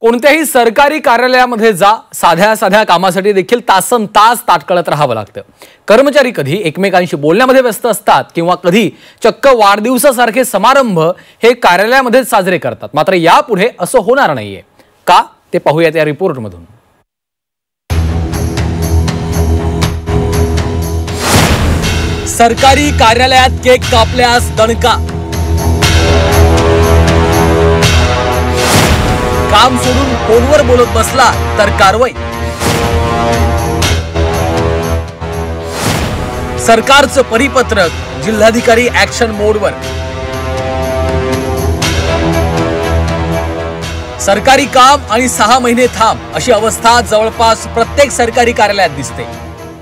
कोणत्याही सरकारी कार्यालयामध्ये जा, साध्या साध्या कामासाठी देखील तासनतास ताटकळत राहावं लागतं। कर्मचारी कधी एकमेकांशी बोलण्यामध्ये व्यस्त असतात किंवा कधी चक्क वाढदिवसासारखे समारंभ हे कार्यालयामध्ये साजरे करतात। मात्र यापुढे असं होणार नाहीये का, ते पाहूयात या रिपोर्टमधून। सरकारी कार्यालयात केक कापल्यास दणका, काम सोडून फोनवर बोलत बसला तर कारवाई। सरकारचं परिपत्रक, जिल्हाधिकारी ऍक्शन मोडवर। सरकारी काम आणि 6 महिने थांब अशी अवस्था जवळपास प्रत्येक सरकारी कार्यालयात दिसते।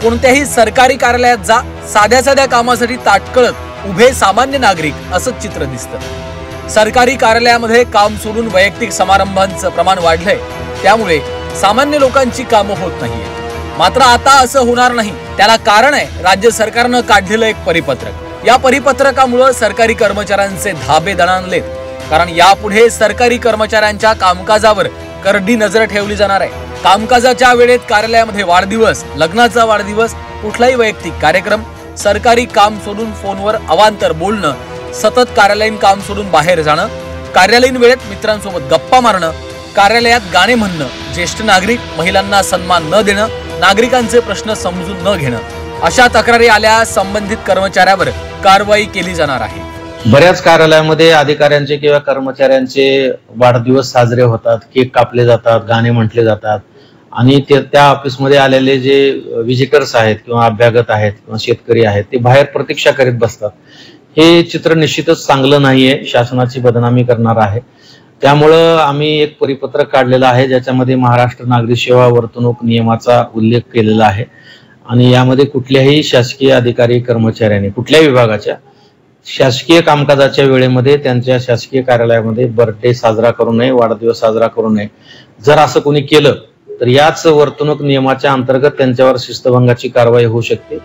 कोणत्याही सरकारी कार्यालयात जा, साध्या साध्या कामासाठी ताटकळत उभे सामान्य नागरिक असंच चित्र दिसतं। सरकारी कार्यालयामध्ये काम सोडून वैयक्तिक समारंभांचं प्रमाण वाढलंय, त्यामुळे सामान्य लोकांची कामं होत नाहीये। मात्र आता असं होणार नाही, त्याला कारण आहे राज्य सरकारनं काढलेलं एक परिपत्रक। या परिपत्रकामुळे सरकारी कर्मचाऱ्यांचे धाबे दणाणलेत, कारण यापुढे सरकारी कर्मचाऱ्यांच्या कामकाजावर करडी नजर ठेवली जाणार आहे। कामकाजाच्या वेळेत कार्यालयामध्ये वाढदिवस, लग्नाचा वाढदिवस, कुठलाही वैयक्तिक कार्यक्रम, सरकारी काम सोडून फोनवर अवांतर बोलणं, सतत कार्यालयीन काम सोडून बाहेर जाणं, कार्यालयीन वेळेत मित्रांसोबत गप्पा मारणं, कार्यालयात गाणे म्हणणं, ज्येष्ठ नागरिक महिलांना सन्मान न देणं, नागरिकांचे प्रश्न समजून न घेणं, अशा तक्रारी आल्यास संबंधित कर्मचाऱ्यावर कारवाई केली जाणार आहे। बऱ्याच कार्यालयामध्ये अधिकाऱ्यांचे किंवा कर्मचाऱ्यांचे वाढदिवस साजरे होतात, केक कापले जातात, गाणे म्हटले जातात आणि त्या ऑफिसमध्ये आलेले जे व्हिजिटर्स आहेत किंवा अभ्यागत आहेत किंवा शेतकरी आहेत ते बाहेर प्रतीक्षा करीत बसतात। हे चित्र निश्चितच चांगलं नाहीये, शासनाची बदनामी करणार आहे। त्यामुळं आम्ही एक परिपत्रक काढलेलं आहे, ज्याच्यामध्ये महाराष्ट्र नागरी सेवा वर्तणूक नियमाचा उल्लेख केलेला आहे आणि यामध्ये कुठल्याही शासकीय अधिकारी कर्मचाऱ्यांनी कुठल्याही विभागाच्या शासकीय कामकाजाच्या वेळेमध्ये त्यांच्या शासकीय कार्यालयामध्ये बर्थडे साजरा करू नये, वाढदिवस साजरा करू नये। जर असं कोणी केलं तर याच वर्तणूक नियमाच्या अंतर्गत त्यांच्यावर शिस्तभंगाची कारवाई होऊ शकते।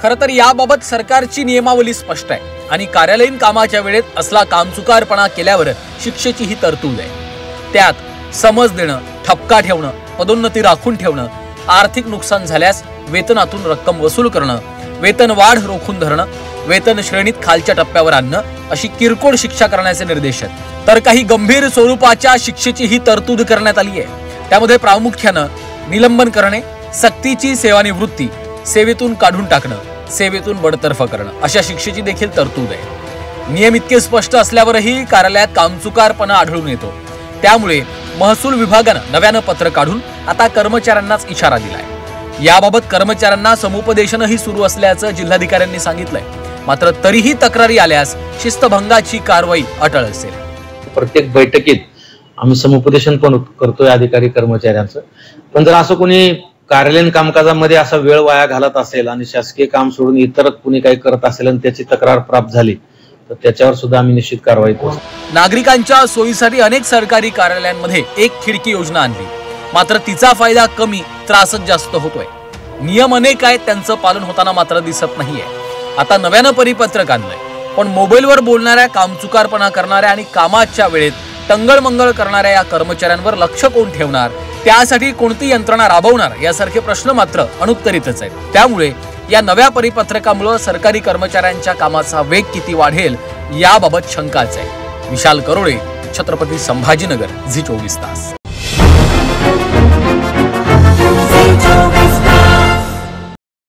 खरं तर याबाबत सरकारची नियमावली स्पष्ट आहे आणि कार्यालयीन कामाच्या वेळेत असला कामचुकारपणा केल्यावर शिक्षेची ही तरतूद आहे। त्यात समज देणं, ठपका ठेवणं, पदोन्नती राखून ठेवणं, आर्थिक नुकसान झाल्यास वेतनातून रक्कम वसूल करणं, वेतन वाढ रोखून धरणं, वेतन श्रेणीत खालच्या टप्प्यावर आणणं अशी किरकोळ शिक्षा करण्याचे निर्देश आहेत। तर काही गंभीर स्वरूपाच्या शिक्षेची ही तरतूद करण्यात आली आहे। त्यामध्ये प्रामुख्यानं निलंबन करणे, सक्तीची सेवानिवृत्ती, सेवेतून काढून टाकणं, सेवेतून बडतर्फ करणं अशा शिक्षेची देखील तरतूद आहे। नियम इतके स्पष्ट असल्यावरही कार्यालयात कामचुकारपणा आढळून येतो, त्यामुळे महसूल विभागानं नव्यानं पत्र काढून आता कर्मचाऱ्यांनाच इशारा दिलाय। याबाबत कर्मचाऱ्यांना समुपदेशनही सुरू असल्याचं जिल्हाधिकाऱ्यांनी सांगितलंय। मात्र तरीही तक्रारी आल्यास शिस्तभंगाची कारवाई अटळ असेल। प्रत्येक बैठकीत आम्ही समुपदेशन पण करतोय अधिकारी कर्मचाऱ्यांचं, पण जर असं कोणी कार्यालयीन कामकाजामध्ये असा वेळ वाया घालत असेल आणि शासकीय काम सोडून इतर कुणी काही करत असेल आणि त्याची तक्रार प्राप्त झाली तर त्याच्यावर सुद्धा आम्ही निश्चित कारवाई करू। नागरिकांच्या सोयीसाठी अनेक सरकारी कार्यालयांमध्ये एक खिडकी योजना आणली, मात्र तिचा फायदा कमी, त्रासच जास्त होतोय। नियम अनेक आहेत, त्यांचं पालन होताना मात्र दिसत नाहीये। आता नव्यानं परिपत्रक आणलंय, पण मोबाईलवर बोलणाऱ्या, कामचुकारपणा करणाऱ्या आणि कामाच्या वेळेत टंगळमंगळ करणाऱ्या या कर्मचाऱ्यांवर लक्ष कोण ठेवणार, त्यासाठी कोणती यंत्रणा राबवणार यासारखे प्रश्न मात्र अनुत्तरितच आहेत। त्यामुळे या नव्या परिपत्रकामुळे सरकारी कर्मचाऱ्यांच्या कामाचा वेग किती वाढेल याबाबत शंकाच आहे। विशाल करोळे, छत्रपती संभाजीनगर, झी 24 तास।